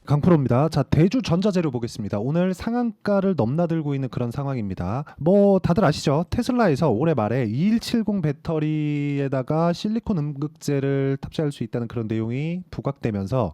강프로입니다. 자, 대주전자재료 보겠습니다. 오늘 상한가를 넘나들고 있는 그런 상황입니다. 뭐 다들 아시죠? 테슬라에서 올해 말에 2170 배터리에다가 실리콘 음극재를 탑재할 수 있다는 그런 내용이 부각되면서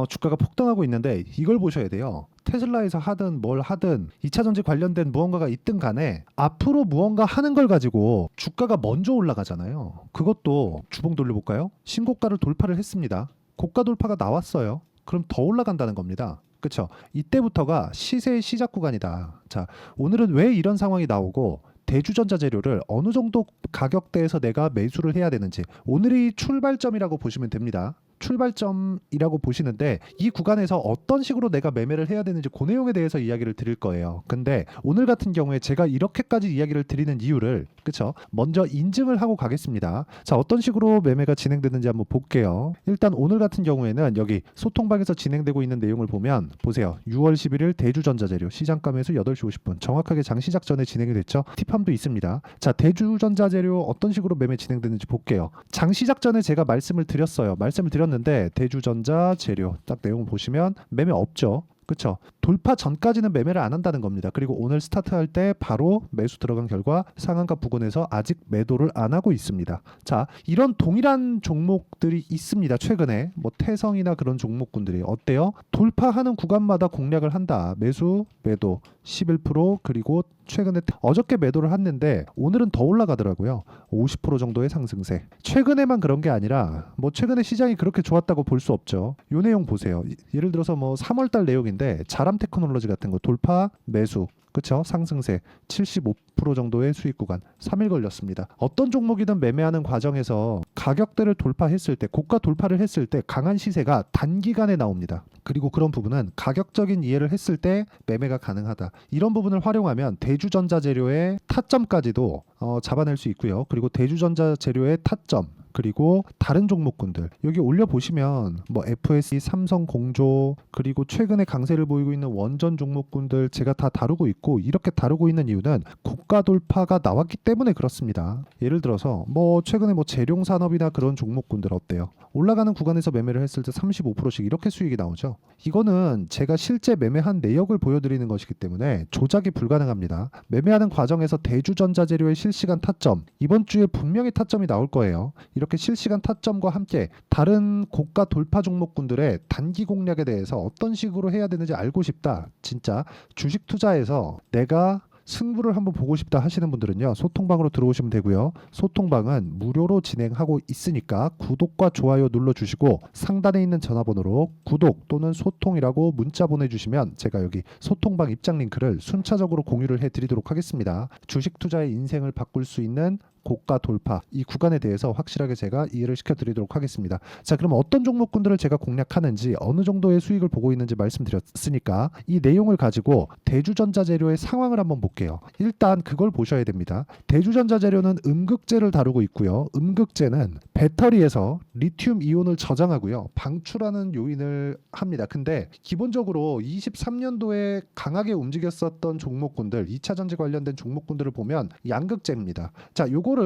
주가가 폭등하고 있는데 이걸 보셔야 돼요. 테슬라에서 하든 뭘 하든 2차 전지 관련된 무언가가 있든 간에 앞으로 무언가 하는 걸 가지고 주가가 먼저 올라가잖아요. 그것도 주봉 돌려볼까요? 신고가를 돌파를 했습니다. 고가 돌파가 나왔어요. 그럼 더 올라간다는 겁니다. 그렇죠? 이때부터가 시세의 시작 구간이다. 자, 오늘은 왜 이런 상황이 나오고 대주전자 재료를 어느 정도 가격대에서 내가 매수를 해야 되는지 오늘이 출발점이라고 보시면 됩니다. 출발점이라고 보시는데 이 구간에서 어떤 식으로 내가 매매를 해야 되는지 그 내용에 대해서 이야기를 드릴 거예요. 근데 오늘 같은 경우에 제가 이렇게까지 이야기를 드리는 이유를 그쵸? 먼저 인증을 하고 가겠습니다. 자, 어떤 식으로 매매가 진행되는지 한번 볼게요. 일단 오늘 같은 경우에는 여기 소통방에서 진행되고 있는 내용을 보면 보세요. 6월 11일 대주전자재료 시장가 매수 8시 50분 정확하게 장 시작 전에 진행이 됐죠. 팁함도 있습니다. 자, 대주전자재료 어떤 식으로 매매 진행되는지 볼게요. 장 시작 전에 제가 말씀을 드렸어요. 말씀을 드렸는데 대주전자 재료 딱 내용 보시면 매매 없죠. 그렇죠. 돌파 전까지는 매매를 안 한다는 겁니다. 그리고 오늘 스타트할 때 바로 매수 들어간 결과 상한가 부근에서 아직 매도를 안 하고 있습니다. 자, 이런 동일한 종목들이 있습니다. 최근에 뭐 태성이나 그런 종목군들이 어때요? 돌파하는 구간마다 공략을 한다. 매수, 매도 11% 그리고 최근에 어저께 매도를 했는데 오늘은 더 올라가더라고요. 50% 정도의 상승세. 최근에만 그런 게 아니라 뭐 최근에 시장이 그렇게 좋았다고 볼 수 없죠. 요 내용 보세요. 예를 들어서 뭐 3월 달 내용인데 자람 테크놀로지 같은 거 돌파, 매수 그렇죠? 상승세 75% 정도의 수익 구간 3일 걸렸습니다. 어떤 종목이든 매매하는 과정에서 가격대를 돌파했을 때 고가 돌파를 했을 때 강한 시세가 단기간에 나옵니다. 그리고 그런 부분은 가격적인 이해를 했을 때 매매가 가능하다. 이런 부분을 활용하면 대주전자 재료의 타점까지도 잡아낼 수 있고요. 그리고 대주전자 재료의 타점 그리고 다른 종목군들 여기 올려보시면 뭐 FSC, 삼성, 공조 그리고 최근에 강세를 보이고 있는 원전 종목군들 제가 다 다루고 있고 이렇게 다루고 있는 이유는 고가 돌파가 나왔기 때문에 그렇습니다. 예를 들어서 뭐 최근에 뭐 재룡산업이나 그런 종목군들 어때요? 올라가는 구간에서 매매를 했을 때 35%씩 이렇게 수익이 나오죠. 이거는 제가 실제 매매한 내역을 보여드리는 것이기 때문에 조작이 불가능합니다. 매매하는 과정에서 대주전자재료의 실시간 타점 이번 주에 분명히 타점이 나올 거예요. 이렇게 실시간 타점과 함께 다른 고가 돌파 종목군들의 단기 공략에 대해서 어떤 식으로 해야 되는지 알고 싶다. 진짜 주식 투자에서 내가 승부를 한번 보고 싶다 하시는 분들은요. 소통방으로 들어오시면 되고요. 소통방은 무료로 진행하고 있으니까 구독과 좋아요 눌러주시고 상단에 있는 전화번호로 구독 또는 소통이라고 문자 보내주시면 제가 여기 소통방 입장 링크를 순차적으로 공유를 해드리도록 하겠습니다. 주식 투자의 인생을 바꿀 수 있는 고가 돌파 이 구간에 대해서 확실하게 제가 이해를 시켜드리도록 하겠습니다. 자, 그럼 어떤 종목군들을 제가 공략하는지 어느 정도의 수익을 보고 있는지 말씀드렸으니까 이 내용을 가지고 대주전자재료의 상황을 한번 볼게요. 일단 그걸 보셔야 됩니다. 대주전자재료는 음극재를 다루고 있고요. 음극재는 배터리에서 리튬 이온을 저장하고요. 방출하는 요인을 합니다. 근데 기본적으로 23년도에 강하게 움직였었던 종목군들 2차 전지 관련된 종목군들을 보면 양극재입니다. 자, 요거를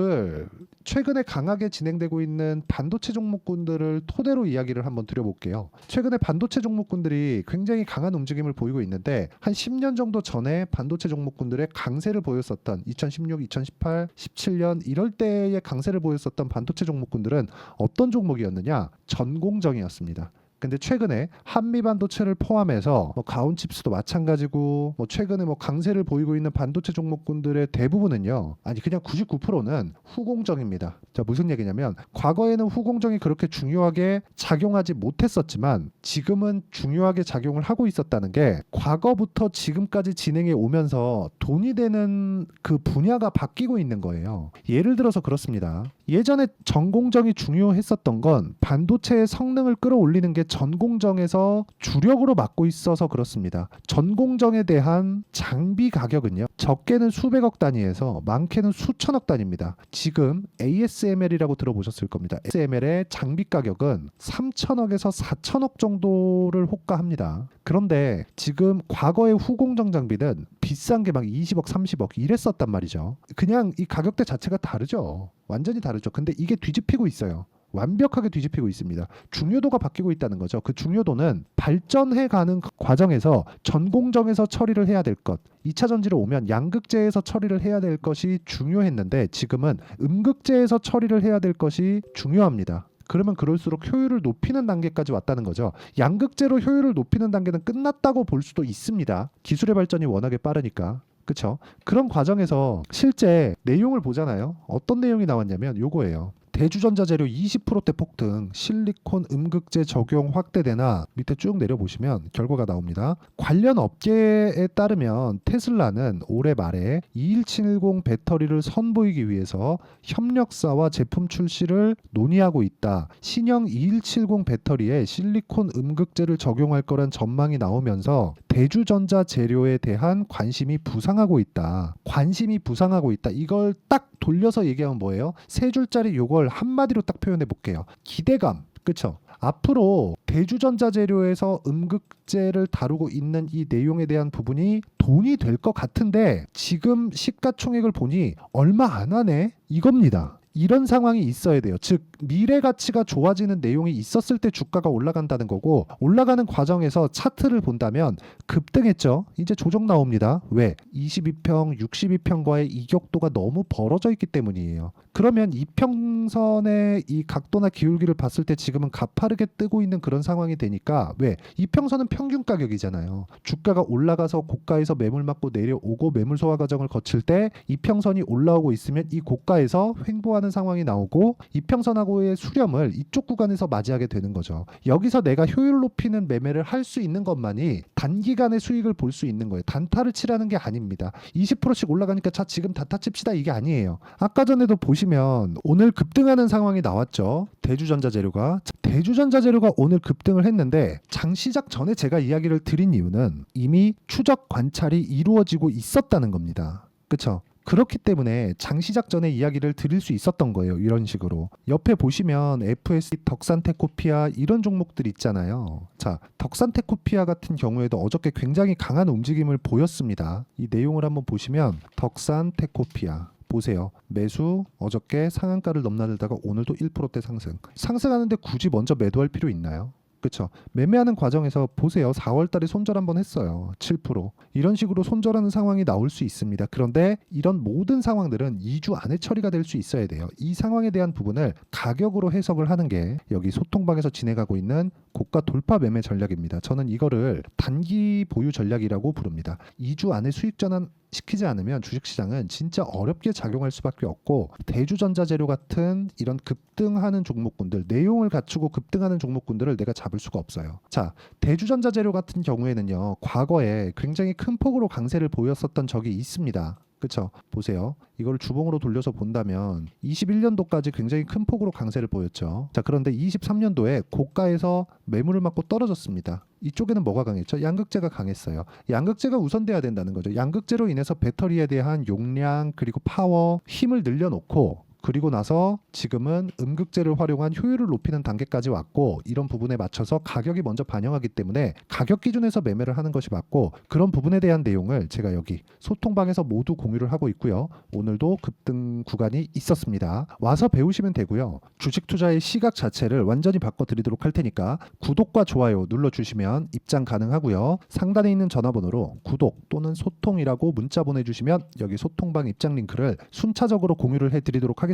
최근에 강하게 진행되고 있는 반도체 종목군들을 토대로 이야기를 한번 드려볼게요. 최근에 반도체 종목군들이 굉장히 강한 움직임을 보이고 있는데 한 10년 정도 전에 반도체 종목군들의 강세를 보였었던 2016, 2018, 17년 이럴 때의 강세를 보였었던 반도체 종목군들은 어떤 종목이었느냐? 전공정이었습니다. 근데 최근에 한미 반도체를 포함해서 뭐 가온칩스도 마찬가지고 뭐 최근에 뭐 강세를 보이고 있는 반도체 종목군들의 대부분은요. 아니 그냥 99%는 후공정입니다. 자, 무슨 얘기냐면 과거에는 후공정이 그렇게 중요하게 작용하지 못했었지만 지금은 중요하게 작용을 하고 있었다는 게 과거부터 지금까지 진행해 오면서 돈이 되는 그 분야가 바뀌고 있는 거예요. 예를 들어서 그렇습니다. 예전에 전공정이 중요했었던 건 반도체의 성능을 끌어올리는 게 전공정에서 주력으로 맡고 있어서 그렇습니다. 전공정에 대한 장비 가격은요. 적게는 수백억 단위에서 많게는 수천억 단위입니다. 지금 ASML이라고 들어보셨을 겁니다. ASML의 장비 가격은 3천억에서 4천억 정도를 호가합니다. 그런데 지금 과거의 후공정 장비는 비싼 게 막 20억, 30억 이랬었단 말이죠. 그냥 이 가격대 자체가 다르죠. 완전히 다르죠. 근데 이게 뒤집히고 있어요. 완벽하게 뒤집히고 있습니다. 중요도가 바뀌고 있다는 거죠. 그 중요도는 발전해가는 과정에서 전공정에서 처리를 해야 될 것, 2차 전지로 오면 양극재에서 처리를 해야 될 것이 중요했는데 지금은 음극재에서 처리를 해야 될 것이 중요합니다. 그러면 그럴수록 효율을 높이는 단계까지 왔다는 거죠. 양극재로 효율을 높이는 단계는 끝났다고 볼 수도 있습니다. 기술의 발전이 워낙에 빠르니까. 그렇죠? 그런 과정에서 실제 내용을 보잖아요. 어떤 내용이 나왔냐면 요거예요. 대주전자 재료 20%대 폭등, 실리콘 음극재 적용 확대되나 밑에 쭉 내려보시면 결과가 나옵니다. 관련 업계에 따르면 테슬라는 올해 말에 2170 배터리를 선보이기 위해서 협력사와 제품 출시를 논의하고 있다. 신형 2170 배터리에 실리콘 음극재를 적용할 거란 전망이 나오면서 대주전자 재료에 대한 관심이 부상하고 있다. 관심이 부상하고 있다. 이걸 딱 돌려서 얘기하면 뭐예요? 세 줄짜리 요걸 한마디로 딱 표현해 볼게요. 기대감. 그쵸? 앞으로 대주전자 재료에서 음극재를 다루고 있는 이 내용에 대한 부분이 돈이 될 것 같은데 지금 시가총액을 보니 얼마 안 하네? 이겁니다. 이런 상황이 있어야 돼요. 즉 미래 가치가 좋아지는 내용이 있었을 때 주가가 올라간다는 거고 올라가는 과정에서 차트를 본다면 급등했죠. 이제 조정 나옵니다. 왜? 22평, 62평과의 이격도가 너무 벌어져 있기 때문이에요. 그러면 이평선의 이 각도나 기울기를 봤을 때 지금은 가파르게 뜨고 있는 그런 상황이 되니까 왜? 이평선은 평균 가격이잖아요. 주가가 올라가서 고가에서 매물 맞고 내려오고 매물 소화 과정을 거칠 때 이평선이 올라오고 있으면 이 고가에서 횡보하는 상황이 나오고 이평선하고의 수렴을 이쪽 구간에서 맞이하게 되는 거죠. 여기서 내가 효율 높이는 매매를 할 수 있는 것만이 단기간의 수익을 볼 수 있는 거예요. 단타를 치라는 게 아닙니다. 20%씩 올라가니까 자 지금 단타 칩시다 이게 아니에요. 아까 전에도 보시면 오늘 급등하는 상황이 나왔죠. 대주전자 재료가 오늘 급등을 했는데 장 시작 전에 제가 이야기를 드린 이유는 이미 추적 관찰이 이루어지고 있었다는 겁니다. 그렇죠? 그렇기 때문에 장 시작 전에 이야기를 드릴 수 있었던 거예요. 이런 식으로. 옆에 보시면 FSD, 덕산테코피아 이런 종목들 있잖아요. 자, 덕산테코피아 같은 경우에도 어저께 굉장히 강한 움직임을 보였습니다. 이 내용을 한번 보시면 덕산테코피아 보세요. 매수 어저께 상한가를 넘나들다가 오늘도 1%대 상승. 상승하는데 굳이 먼저 매도할 필요 있나요? 그렇죠. 매매하는 과정에서 보세요. 4월 달에 손절 한번 했어요. 7%. 이런 식으로 손절하는 상황이 나올 수 있습니다. 그런데 이런 모든 상황들은 2주 안에 처리가 될 수 있어야 돼요. 이 상황에 대한 부분을 가격으로 해석을 하는 게 여기 소통방에서 진행하고 있는 고가 돌파 매매 전략입니다. 저는 이거를 단기 보유 전략이라고 부릅니다. 2주 안에 수익 전환 시키지 않으면 주식시장은 진짜 어렵게 작용할 수밖에 없고 대주전자 재료 같은 이런 급등하는 종목군들 내용을 갖추고 급등하는 종목군들을 내가 잡을 수가 없어요. 자, 대주전자 재료 같은 경우에는요 과거에 굉장히 큰 폭으로 강세를 보였었던 적이 있습니다. 그렇죠? 보세요. 이걸 주봉으로 돌려서 본다면 21년도까지 굉장히 큰 폭으로 강세를 보였죠. 자, 그런데 23년도에 고가에서 매물을 맞고 떨어졌습니다. 이쪽에는 뭐가 강했죠? 양극재가 강했어요. 양극재가 우선돼야 된다는 거죠. 양극재로 인해서 배터리에 대한 용량 그리고 파워, 힘을 늘려놓고 그리고 나서 지금은 음극재를 활용한 효율을 높이는 단계까지 왔고 이런 부분에 맞춰서 가격이 먼저 반영하기 때문에 가격 기준에서 매매를 하는 것이 맞고 그런 부분에 대한 내용을 제가 여기 소통방에서 모두 공유를 하고 있고요. 오늘도 급등 구간이 있었습니다. 와서 배우시면 되고요. 주식 투자의 시각 자체를 완전히 바꿔드리도록 할 테니까 구독과 좋아요 눌러주시면 입장 가능하고요. 상단에 있는 전화번호로 구독 또는 소통이라고 문자 보내주시면 여기 소통방 입장 링크를 순차적으로 공유를 해드리도록 하겠습니다.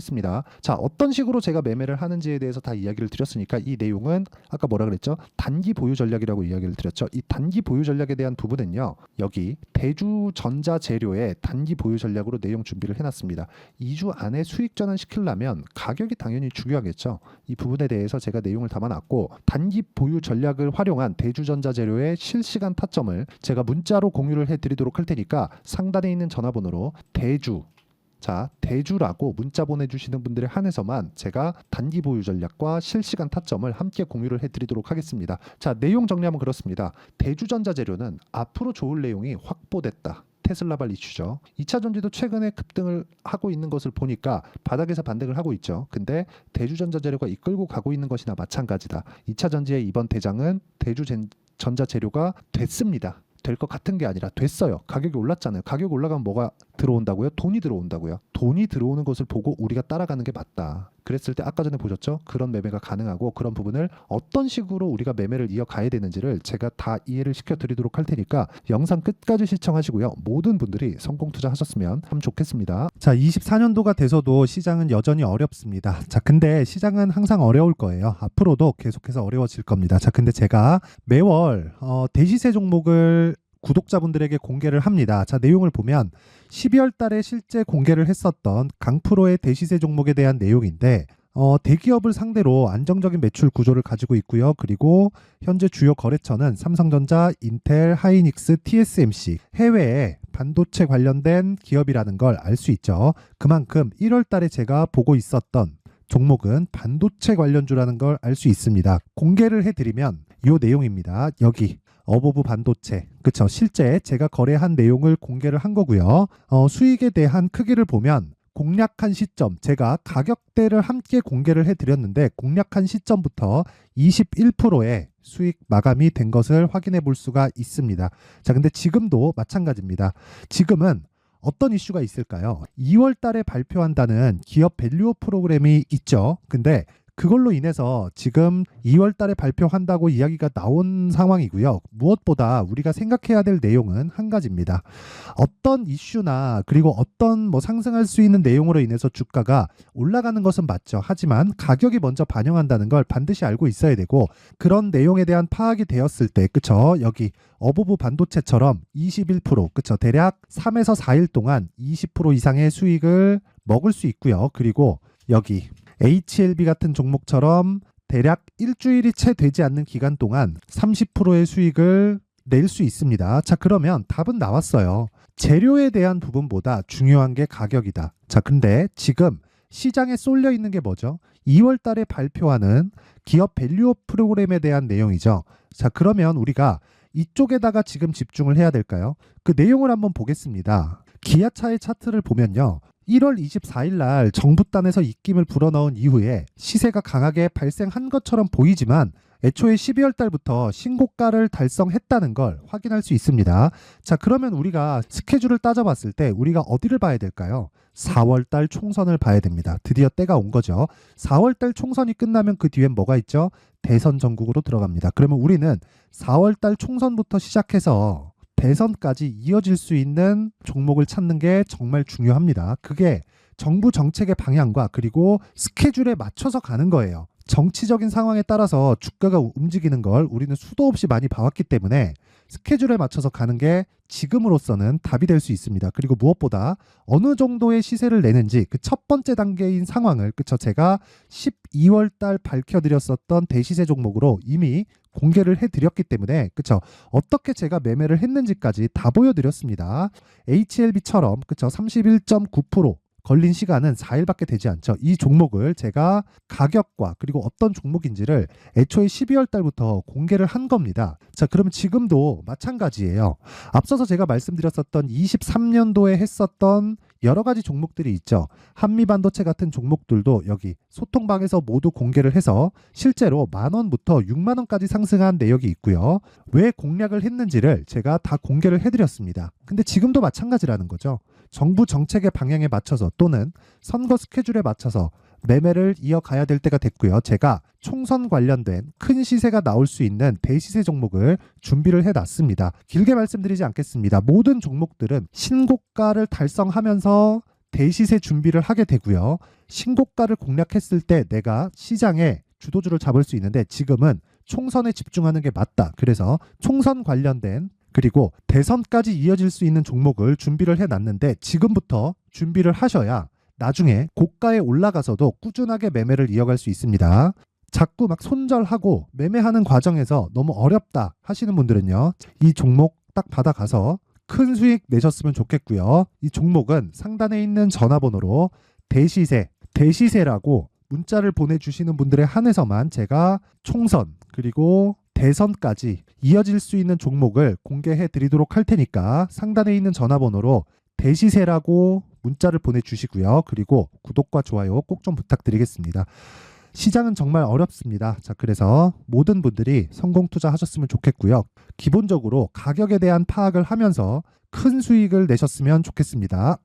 자, 어떤 식으로 제가 매매를 하는지에 대해서 다 이야기를 드렸으니까 이 내용은 아까 뭐라 그랬죠? 단기 보유 전략이라고 이야기를 드렸죠. 이 단기 보유 전략에 대한 부분은요. 여기 대주전자 재료의 단기 보유 전략으로 내용 준비를 해놨습니다. 2주 안에 수익 전환 시키려면 가격이 당연히 중요하겠죠. 이 부분에 대해서 제가 내용을 담아놨고 단기 보유 전략을 활용한 대주전자 재료의 실시간 타점을 제가 문자로 공유를 해드리도록 할 테니까 상단에 있는 전화번호로 대주라고 문자 보내주시는 분들에 한해서만 제가 단기 보유 전략과 실시간 타점을 함께 공유를 해드리도록 하겠습니다. 자, 내용 정리하면 그렇습니다. 대주전자 재료는 앞으로 좋을 내용이 확보됐다. 테슬라발 이슈죠. 2차 전지도 최근에 급등을 하고 있는 것을 보니까 바닥에서 반등을 하고 있죠. 근데 대주전자 재료가 이끌고 가고 있는 것이나 마찬가지다. 2차 전지의 이번 대장은 대주전자 재료가 됐습니다. 될 것 같은 게 아니라 됐어요. 가격이 올랐잖아요. 가격이 올라가면 뭐가 들어온다고요? 돈이 들어온다고요. 돈이 들어오는 것을 보고 우리가 따라가는 게 맞다. 그랬을 때 아까 전에 보셨죠? 그런 매매가 가능하고 그런 부분을 어떤 식으로 우리가 매매를 이어가야 되는지를 제가 다 이해를 시켜드리도록 할 테니까 영상 끝까지 시청하시고요. 모든 분들이 성공 투자하셨으면 참 좋겠습니다. 자, 24년도가 돼서도 시장은 여전히 어렵습니다. 자, 근데 시장은 항상 어려울 거예요. 앞으로도 계속해서 어려워질 겁니다. 자, 근데 제가 매월 대시세 종목을 구독자분들에게 공개를 합니다. 자, 내용을 보면 12월 달에 실제 공개를 했었던 강프로의 대시세 종목에 대한 내용인데 대기업을 상대로 안정적인 매출 구조를 가지고 있고요. 그리고 현재 주요 거래처는 삼성전자, 인텔, 하이닉스, TSMC, 해외에 반도체 관련된 기업이라는 걸 알 수 있죠. 그만큼 1월 달에 제가 보고 있었던 종목은 반도체 관련주라는 걸 알 수 있습니다. 공개를 해드리면 이 내용입니다. 여기 어보브 반도체, 그쵸? 실제 제가 거래한 내용을 공개를 한 거고요. 수익에 대한 크기를 보면 공략한 시점, 제가 가격대를 함께 공개를 해드렸는데 공략한 시점부터 21%의 수익 마감이 된 것을 확인해 볼 수가 있습니다. 자, 근데 지금도 마찬가지입니다. 지금은 어떤 이슈가 있을까요? 2월 달에 발표한다는 기업 밸류업 프로그램이 있죠. 근데 그걸로 인해서 지금 2월 달에 발표한다고 이야기가 나온 상황이고요. 무엇보다 우리가 생각해야 될 내용은 한 가지입니다. 어떤 이슈나 그리고 어떤 상승할 수 있는 내용으로 인해서 주가가 올라가는 것은 맞죠. 하지만 가격이 먼저 반영한다는 걸 반드시 알고 있어야 되고 그런 내용에 대한 파악이 되었을 때 그쵸? 여기 어보브 반도체처럼 21% 그쵸? 대략 3에서 4일 동안 20% 이상의 수익을 먹을 수 있고요. 그리고 여기 HLB 같은 종목처럼 대략 일주일이 채 되지 않는 기간 동안 30%의 수익을 낼 수 있습니다. 자, 그러면 답은 나왔어요. 재료에 대한 부분보다 중요한 게 가격이다. 자, 근데 지금 시장에 쏠려 있는 게 뭐죠? 2월 달에 발표하는 기업 밸류업 프로그램에 대한 내용이죠. 자, 그러면 우리가 이쪽에다가 지금 집중을 해야 될까요? 그 내용을 한번 보겠습니다. 기아차의 차트를 보면요. 1월 24일 날 정부단에서 입김을 불어넣은 이후에 시세가 강하게 발생한 것처럼 보이지만 애초에 12월 달부터 신고가를 달성했다는 걸 확인할 수 있습니다. 자, 그러면 우리가 스케줄을 따져봤을 때 우리가 어디를 봐야 될까요? 4월 달 총선을 봐야 됩니다. 드디어 때가 온 거죠. 4월 달 총선이 끝나면 그 뒤엔 뭐가 있죠? 대선 전국으로 들어갑니다. 그러면 우리는 4월 달 총선부터 시작해서 대선까지 이어질 수 있는 종목을 찾는 게 정말 중요합니다. 그게 정부 정책의 방향과 그리고 스케줄에 맞춰서 가는 거예요. 정치적인 상황에 따라서 주가가 움직이는 걸 우리는 수도 없이 많이 봐왔기 때문에 스케줄에 맞춰서 가는 게 지금으로서는 답이 될 수 있습니다. 그리고 무엇보다 어느 정도의 시세를 내는지 그 첫 번째 단계인 상황을 그쵸 제가 12월 달 밝혀드렸었던 대시세 종목으로 이미 공개를 해드렸기 때문에 그쵸 어떻게 제가 매매를 했는지까지 다 보여드렸습니다. HLB처럼 그쵸 31.9% 걸린 시간은 4일밖에 되지 않죠. 이 종목을 제가 가격과 그리고 어떤 종목인지를 애초에 12월 달부터 공개를 한 겁니다. 자, 그러면 지금도 마찬가지예요. 앞서서 제가 말씀드렸었던 23년도에 했었던 여러 가지 종목들이 있죠. 한미반도체 같은 종목들도 여기 소통방에서 모두 공개를 해서 실제로 10,000원부터 60,000원까지 상승한 내역이 있고요. 왜 공략을 했는지를 제가 다 공개를 해드렸습니다. 근데 지금도 마찬가지라는 거죠. 정부 정책의 방향에 맞춰서 또는 선거 스케줄에 맞춰서 매매를 이어가야 될 때가 됐고요. 제가 총선 관련된 큰 시세가 나올 수 있는 대시세 종목을 준비를 해놨습니다. 길게 말씀드리지 않겠습니다. 모든 종목들은 신고가를 달성하면서 대시세 준비를 하게 되고요. 신고가를 공략했을 때 내가 시장에 주도주를 잡을 수 있는데 지금은 총선에 집중하는 게 맞다. 그래서 총선 관련된 그리고 대선까지 이어질 수 있는 종목을 준비를 해놨는데 지금부터 준비를 하셔야 나중에 고가에 올라가서도 꾸준하게 매매를 이어갈 수 있습니다. 자꾸 막 손절하고 매매하는 과정에서 너무 어렵다 하시는 분들은요. 이 종목 딱 받아가서 큰 수익 내셨으면 좋겠고요. 이 종목은 상단에 있는 전화번호로 대시세라고 문자를 보내주시는 분들에 한해서만 제가 총선 그리고 대선까지 이어질 수 있는 종목을 공개해 드리도록 할 테니까 상단에 있는 전화번호로 대시세라고 문자를 보내주시고요. 그리고 구독과 좋아요 꼭 좀 부탁드리겠습니다. 시장은 정말 어렵습니다. 자, 그래서 모든 분들이 성공 투자하셨으면 좋겠고요. 기본적으로 가격에 대한 파악을 하면서 큰 수익을 내셨으면 좋겠습니다.